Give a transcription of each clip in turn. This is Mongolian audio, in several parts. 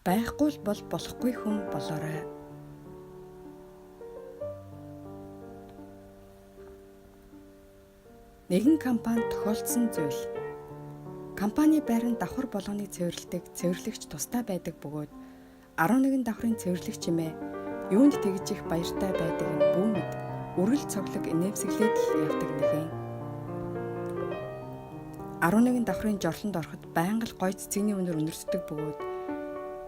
Байхгүй л бол болохгүй хүн болоорой. Нэгэн компанид тохиолдсон зүйл. Компани байранд давхар болгоныг цэвэрлэдэг цэвэрлэгч тустай байдаг бөгөөд 11 давхрын цэвэрлэгч хэмээн юунд тэгж их баяртай байдаг нь бүү мэд үргэлж цоглог инээмсэглээд л явдаг нэгэн. 11 давхрын жорлонд ороход байнга л гой цэцэгний үнэр өнөрсдөг бөгөөд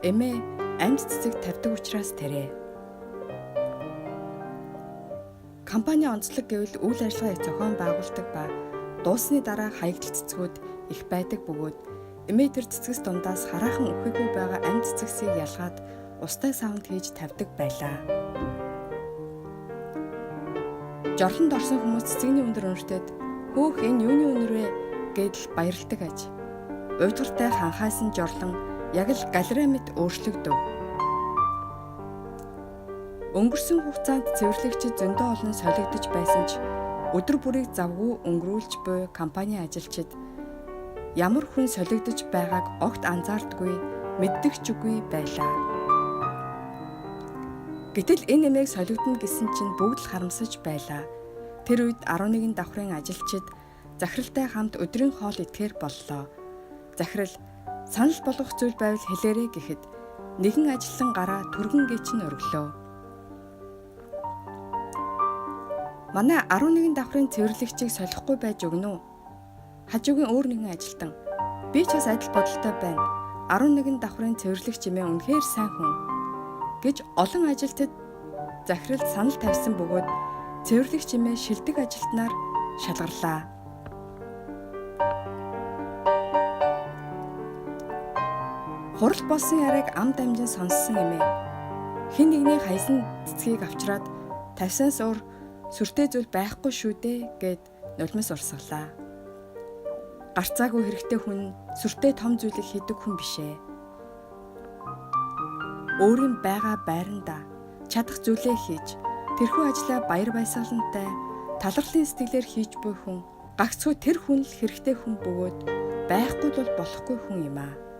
эмээ амьд цэцэг тавьдаг учраас тэрэ. Компани онцлог гэвэл үйл ажиллагааг зохион байгуулдаг ба дуусны дараа хаягдл цэцгүүд их байдаг бөгөөд эмээ тэр цэцгэс дундаас хараахан өгөхгүй байгаа амьд цэцгсийг ялгаад устай савнд хийж тавьдаг байлаа. Жорлонд орсон хүмүүс цэцэгний өндөр өнөртөд хөөх энэ юуны өнөр вэ гэдэл баярлдаг аж. Уйдгартай ханхайсан жорлон яг л галерей мэт өөрчлөгдөв. Өнгөрсөн хугацаанд цэвэрлэгчид зөндөө олон солигдож байсан ч өдөр бүрийг завгүй өнгөрүүлж буй компани ажилчид ямар хүн солигдож байгааг огт анзаардаггүй, мэддэг ч үгүй байлаа. Гэтэл энэ эмээг солигдно гэсэн чинь бүгд л харамсаж байлаа. Тэр үед 11 давхрын ажилчид захиралтай хамт өдрийн хоол идэхээр боллоо. Захирал санал болгох зүйл байвал хэлээрэй гэхэд нэгэн ажилтан гараа түргэнгээ чинь өргөлөө. Манай 11 давхрын цэвэрлэгчийг солихгүй байж өгнө үү? Хажуугийн өөр нэгэн ажилтан. Би ч бас адил бодолтой байна. 11 давхрын цэвэрлэгч хэмээн үнэхээр сайн хүн гэж олон ажилтнад захирал санал тавьсан бөгөөд цэвэрлэгч хэмээн шилдэг ажилтнаар шалгарлаа. Хурал болсон яриаг ам дамжин сонссон эмээ хэн нэгний хайсан цэцгийг авчраад тавьсанс өөр сүртэй зүйл байхгүй шүү дээ гэд нулимс урсгалаа. Гарцаагүй хэрэгтэй хүн сүртэй том зүйлийг хийдэг хүн бишээ. Өөрийн байгаа байранда чадах зүйлээ хийж тэрхүү ажлаа баяр баясгалантай талархлын сэтгэлээр хийж буй хүн гагцхүү тэр хүн л хэрэгтэй хүн бөгөөд байхгүй бол болохгүй хүн юм аа.